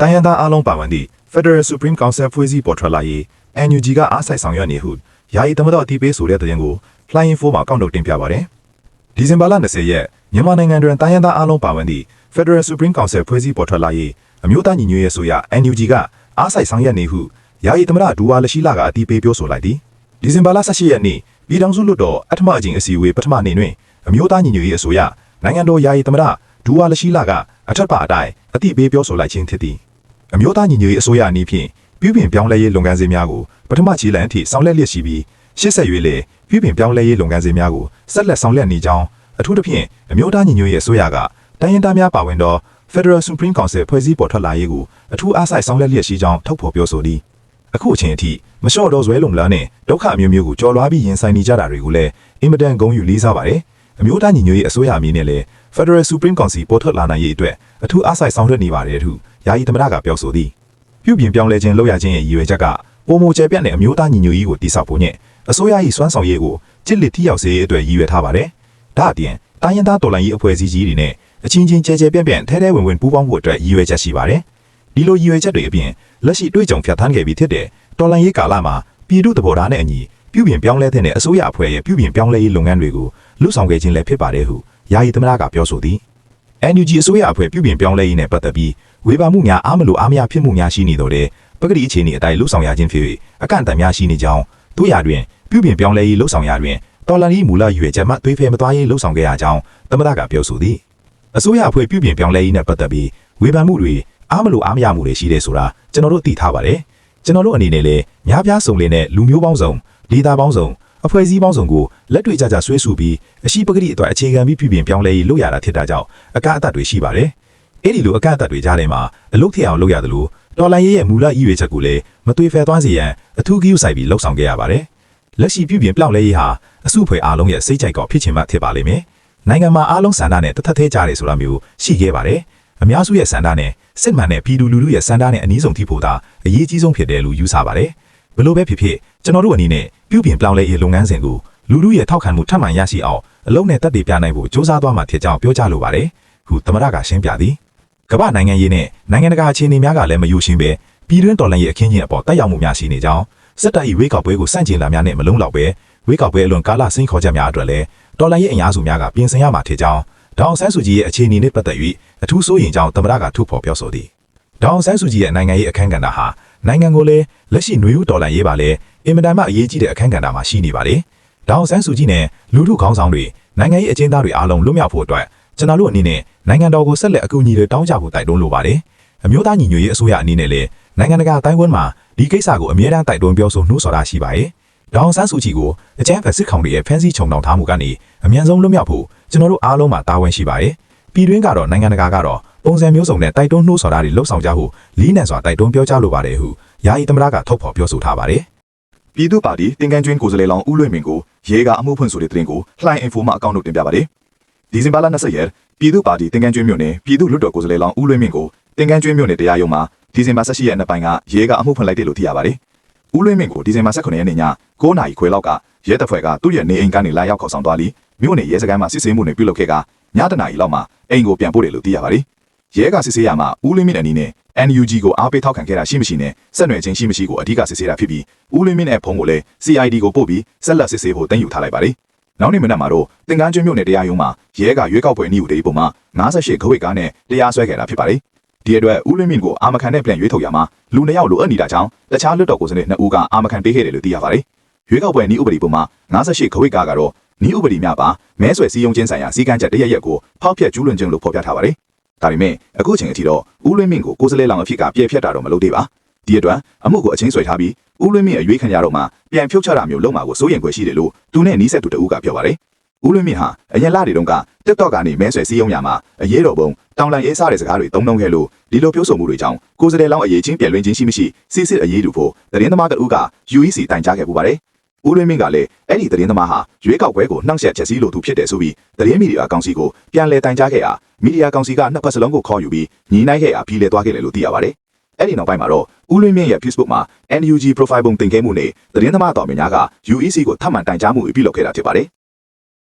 တိုင်းရင်းသားအားလုံးပါဝင်သည့် Federal Supreme Council ဖွဲ့စည်းပေါ်ထွက်လာရေး NUG ကအားစိုက်ဆောင်ရွက်နေဟုယာယီသမ္မတအတည်ပြုဆိုတဲ့သတင်းကို Flying Four မှာကောက်နှုတ်တင်ပြပါတယ်။ဒီဇင်ဘာလ20ရက်မြန်မာနိုင်ငံတွင်တိုင်းရင်းသားအားလုံးပါဝင်သည့် Federal Supreme Council ဖွဲ့စည်းပေါ်ထွက်လာရေးအမျိုးသားညီညွတ်ရေးအစိုးရ NUG ကအားစိုက်ဆောင်ရွက်နေဟုယာယီသမ္မတဒူဝါလရှိလာကအတည်ပြုပြောဆိုလိုက်သည်။ဒီဇင်ဘာလ18ရက်နေ့ပြည်ထောင်စုလွှတ်တော်အထမအကြိမ်အစည်းအဝေးပထမနေ့တွင်အမျိုးသားညီညွတ်ရေးအစိုးရနိုင်ငံတော်ယာယီသမ္မတဒူဝါလရှိလာကအထက်ပါအတိုင်းအတည်ပြုပြောဆိုလိုက်ခြင်းဖြစ်သည်။အမျိုးသားညီညွတ်ရေးအစိုးရအနေဖြင့်ပြုပြင်ပြောင်းလဲရေးလုပ်ငန်းစဉ်များကိုပထမခြေလှမ်းအထိဆောင်ရွက်လျက်ရှိပြီးရှေ့ဆက်၍လည်းပြုပြင်ပြောင်းလဲရေးလုပ်ငန်းစဉ်များကိုဆက်လက်ဆောင်ရွက်နေကြောင်းအထူးသဖြင့်အမျိုးသားညီညွတ်ရေးအစိုးရကတိုင်းရင်းသားများပါဝင်သော Federal Supreme Council ဖွဲ့စည်းပေါ်ထွက်လာရေးကိုအထူးအားစိုက်ဆောင်ရွက်လျက်ရှိကြောင်းထုတ်ဖော်ပြောဆိုသည်အခုအချိန်အထိမလျှော့တော့ဇွဲလုံလန်းနဲ့ဒုက္ခအမျိုးမျိုးကိုကြော်လွှားပြီးရင်ဆိုင်နေကြတာတွေကိုလည်းအင်မတန်ဂုဏ်ယူလေးစားပါတယ်အမျိုးသားညီညွတ်ရေးအစိုးရအမည်နဲ့လည်း Federal Supreme Council ပေါ်ထွက်လာနိုင်ရေးအတွက်အထူးအားစိုက်ဆောင်ရွက်နေပါတယ်ဟုယာယီသမ္မတကပြောဆိုသည်ပြုပြင်ပြောင်းလဲခြင်းလုပ်ရခြင်းရဲ့ရည်ရွယ်ချက်ကပုံမကျပြတ်တဲ့အမျိုးသားညီညွတ်ရေးကိုတည်ဆောက်ဖို့နဲ့အစိုးရ၏စွမ်းဆောင်ရည်ကိုကြစ်လက်ထိရောက်စေရေးအတွက်ရည်ရွယ်ထားပါတယ်ဒါအပြင်တိုင်းရင်းသားတော်လှန်ရေးအဖွဲ့အစည်းကြီးတွေနဲ့အချင်းချင်းကျဲကျဲပြန့်ပြန့်ထဲထဲဝင်ဝင်ပူးပေါင်းဖို့အတွက်ရည်ရွယ်ချက်ရှိပါတယ်ဒီလိုရည်ရွယ်ချက်တွေအပြင်လက်ရှိတွေ့ကြုံဖြတ်သန်းခဲ့ပြီးဖြစ်တဲ့တော်လှန်ရေးကာလမှာပြည်သူ့သဘောထားနဲ့အညီပြုပြင်ပြောင်းလဲတဲ့အစိုးရအဖွဲ့ရဲ့ပြုပြင်ပြောင်းလဲရေးလုပ်ငန်းတွေကိုလှုပ်ဆောင်ခဲ့ခြင်းလည်းဖြစ်ပါတယ်ဟုယာယီသမ္မတကပြောဆိုသည် NUG အစိုးရအဖွဲ့ပြုပြင်ပြောင်းလဲရေးနဲ့ပတ်သက်ပြီးဝေဖန်မှုများအားမလိုအားမရဖြစ်မှုများရှိနေတော့တဲ့ပကတိအခြေအနေအတိုင်းလှုပ်ဆောင်ရခြင်းဖြစ်၍အကန့်အသတ်များရှိနေကြောင်းတို့ရာတွင်ပြုပြင်ပြောင်းလဲရေးလှုပ်ဆောင်ရတွင်တော်လှန်ရေးမူလရည်ရွယ်ချက်မှသွေးဖယ်မသွားရေးလှုပ်ဆောင်ခဲ့ရကြောင်းသမ္မတကပြောဆိုသည်အစိုးရအဖွဲ့ပြုပြင်ပြောင်းလဲရေးနဲ့ပတ်သက်ပြီးဝေဖန်မှုတွေအားမလိုအားမရမှုတွေရှိတယ်ဆိုတာကျွန်တော်တို့သိထားပါတယ်ကျွန်တော်တို့အနေနဲ့လည်းများပြားစုံလင်တဲ့လူမျိုးပေါင်းစုံဒေသပေါင်းစုံအဖွဲ့အစည်းပေါင်းစုံကိုလက်တွေ့ကြကြဆွေးဆူပြီးအရှိပကတိအတွက်အခြေခံပြီးပြုပြင်ပြောင်းလဲရေးလုပ်ရတာဖြစ်တာကြောင့်အကန့်အသတ်တွေရှိပါတယ်အဲ့ဒီလိုအကန့်အသတ်တွေကြားထဲမှာအလုပ်ထည့်အောင်လုပ်ရတယ်လို့တော်လှန်ရေးရဲ့မူလရည်ရွယ်ချက်ကိုလည်းမသွေဖယ်သွားစေရန်အထူးဂရုစိုက်ပြီးလှုပ်ဆောင်ခဲ့ရပါတယ်လက်ရှိပြုပြင်ပြောင်းလဲရေးဟာအစုအဖွဲ့အားလုံးရဲ့စိတ်ကြိုက်ကောဖြစ်ချင်မှဖြစ်ပါလိမ့်မယ်နိုင်ငံမှာအားလုံးဆန္ဒနဲ့တထက်သေးကြတယ်ဆိုတာမျိုးရှိခဲ့ပါတယ်အများစုရဲ့ဆန္ဒနဲ့စစ်မှန်တဲ့ပြည်သူလူထုရဲ့ဆန္ဒနဲ့အနည်းဆုံးထိဖို့သာအရေးကြီးဆုံးဖြစ်တယ်လို့ယူဆပါတယ်ဘယ်လိုပဲဖြစ်ဖြစ်ကျွန်တော်တို့အနေနဲ့ပြုပြင်ပြောင်းလဲရေးလုပ်ငန်းစဉ်ကိုလူထုရဲ့ထောက်ခံမှုထပ်မံရရှိအောင်အလုံးနဲ့တက်တည်ပြနိုင်ဖို့စ조사သွားမှာဖြစ်ကြောင်းပြောကြားလိုပါတယ်ဟုသမ္မတကရှင်းပြသည်ကမ္ဘာနိုင်ငံရေးနဲ့နိုင်ငံတကာအခြေအနေများကလည်းမယိုရှင်းပဲပြည်တွင်းတော်လှန်ရေးအခင်းကျင်းအပေါ်တက်ရောက်မှုများရှိနေကြောင်းစစ်တပ်၏ဝေးကောက်ပွဲကိုစန့်ကျင်လာများနဲ့မလုံးလောက်ပဲဝေးကောက်ပွဲအလွန်ကာလစိန်ခေါ်ချက်များအတွက်လည်းတော်လှန်ရေးအင်အားစုများကပြင်ဆင်ရမှာဖြစ်ကြောင်းဒေါအောင်ဆန်းစုကြည်ရဲ့အခြေအနေနဲ့ပတ်သက်၍အထူးစိုးရိမ်ကြောင်းသမ္မတကထုတ်ဖော်ပြောဆိုသည်ဒေါအောင်ဆန်းစုကြည်ရဲ့နိုင်ငံရေးအခမ်းကဏ္ဍဟာနိုင်ငံကိုလည်းလက်ရှိຫນွေဦးတော်လှန်ရေးပါလေအင်မတန်မှအရေးကြီးတဲ့အခမ်းကဏ္ဍမှာရှိနေပါလေဒေါအောင်ဆန်းစုကြည်နဲ့လူထုခေါင်းဆောင်တွေနိုင်ငံရေးအကျဉ်းသားတွေအားလုံးလွတ်မြောက်ဖို့အတွက်ကျွန်တော်တို့အနေနဲ့နိုင်ငံတော်ကိုဆက်လက်အကူအညီတွေတောင်းကြဖို့တိုက်တွန်းလိုပါတယ်အမျိုးသားညီညွတ်ရေးအစိုးရအနေနဲ့လည်းနိုင်ငံတကာအတိုင်းအဝန်မှာဒီကိစ္စကိုအမြဲတမ်းတိုက်တွန်းပြောဆိုနှိုးဆော်တာရှိပါတယ်ဒေါအောင်ဆန်းစုကြည်ကိုအကြမ်းဖက်စစ်ကောင်တွေရဲ့ဖမ်းဆီးချုပ်နှောင်ထားမှုကနေအမြန်ဆုံးလွတ်မြောက်ဖို့ကျွန်တော်တို့အားလုံးမှာတာဝန်ရှိပါတယ်ပြည်တွင်းကတော့နိုင်ငံတကာကတော့ပုံစံမျိုးစုံနဲ့တိုက်တွန်းနှိုးဆော်တာတွေလှုပ်ဆောင်ကြဖို့လေးနံစွာတိုက်တွန်းပြောကြားလိုပါတယ်ဟုယာယီသမ္မတကထုတ်ဖော်ပြောဆိုထားပါတယ်ပြည်သူ့ပါတီတင်ကန်းကျွင်းကိုယ်စားလှယ်လောင်းဦးလွင်မင်းကိုရဲကအမှုဖွင့်ဆိုတဲ့သတင်းကိုလှိုင်းအင်ဖိုမှအကောင့်တို့တင်ပြပါတယ်ဒီဇင်ဘာလ20ရက်ပြည်သူ့ပါတီတင်ကန်းကျွင်းမြို့နယ်ပြည်သူ့လွှတ်တော်ကိုယ်စားလှယ်လောင်းဦးလွင်မင်းကိုတင်ကန်းကျွင်းမြို့နယ်တရားရုံးမှာဒီဇင်ဘာ18ရက်နေ့ပိုင်းကရဲကအမှုဖွင့်လိုက်တယ်လို့သိရပါတယ်ဦးလွင်မင်းကိုဒီဇင်ဘာ18ရက်နေ့ည9:00နာရီခွဲလောက်ကရဲတပ်ဖွဲ့ကသူ့ရဲ့နေအိမ်ကနေလာရောက်ခေါ်ဆောင်သွားပြီးမြို့နယ်ရဲစခန်းမှာစစ်ဆေးမှုတွေပြုလုပ်ခဲ့ကညတနာရီလောက်မှာအိမ်ကိုပြန်ပို့တယ်လို့သိရပါတယ်ရဲကစစ်ဆေးရမှာဦးလင်းမင်းအနေနဲ့ NUG ကိုအားပေးထောက်ခံခဲ့တာရှိမရှိနဲ့ဆက်နွယ်ခြင်းရှိမရှိကိုအဓိကစစ်ဆေးတာဖြစ်ပြီးဦးလင်းမင်းရဲ့ဖုန်းကိုလည်း CID ကိုပို့ပြီးဆက်လက်စစ်ဆေးဖို့တင်ယူထားလိုက်ပါတယ်နောက်နေ့မနက်မှာတော့တင်ကန်းကျွန်းမြို့နယ်တရားရုံးမှာရဲကရွေးကောက်ပွဲနည်းဥပဒေပုံမှာ58ခဝိတ်ကားနဲ့တရားစွဲခဲ့တာဖြစ်ပါတယ်ဒီအတွက်ဦးလင်းမင်းကိုအာမခံနဲ့ပြန်ရွေးထုတ်ရမှာလူ2ယောက်လိုအပ်နေတာကြောင့်တခြားလွှတ်တော်ကိုယ်စားလှယ်2ဦးကအာမခံပေးခဲ့တယ်လို့သိရပါတယ်ရွေးကောက်ပွဲနည်းဥပဒေပုံမှာ58ခဝိတ်ကားကတော့နည်းဥပဒေများပါမဲဆွယ်စည်းရုံးခြင်းဆိုင်ရာစည်းကမ်းချက်တရက်ကိုဖောက်ဖျက်ကျူးလွန်ခြင်းလို့ဖော်ပြထားပါတယ်ဒါပေမဲ့အခုချိန်အထိတော့ဦးလွင်မင်းကိုကိုယ်စားလှယ်လောင်အဖြစ်ကပြည့်ဖြတ်တာတော့မလုပ်သေးပါဒီအတွက်အမှုကိုအချင်းဆွဲထားပြီးဦးလွင်မင်းအရွေးခံရတော့မှပြန်ဖြုတ်ချတာမျိုးလုပ်မှာကိုစိုးရိမ်ခွင့်ရှိတယ်လို့သူနဲ့နီးစပ်သူတဦးကပြောပါတယ်ဦးလွင်မင်းဟာအရင်လတွေတုန်းက TikTok ကနေမဲဆွယ်စည်းရုံးရမှာအရေးတော်ပုံတောင်လန်ရေးစားတဲ့စကားတွေသုံးနှုန်းခဲ့လို့ဒီလိုပြောဆိုမှုတွေကြောင့်ကိုယ်စားလှယ်လောင်အရေးချင်းပြန်လွင်ခြင်းရှိမရှိစစ်စစ်အရေးတူဖို့သတင်းသမားတဦးက UEC တိုင်ကြားခဲ့ပူပါတယ်ဦးလွင်မင်းကလည်းအဲ့ဒီသတင်းသမားဟာရွေးကောက်ပွဲကိုနှောင့်ယှက်ချက်စီးလို့သူဖြစ်တယ်ဆိုပြီးသတင်းမီဒီယာကောင်စီကိုပြန်လည်တိုင်ကြားခဲ့ရာမီဒီယာကောင်စီကနှစ်ဖက်စလုံးကိုခေါ်ယူပြီးညီနိုင်ခဲ့ရာပြီးလဲသွားခဲ့တယ်လို့သိရပါတယ်။အဲ့ဒီနောက်ပိုင်းမှာတော့ဦးလွင်မင်းရဲ့ Facebook မှာ NUG profile ပုံတင်ခဲ့မှုနဲ့သတင်းသမားတော်များများက UEC ကိုထပ်မံတိုင်ကြားမှုပြုလုပ်ခဲ့တာဖြစ်ပါတယ်။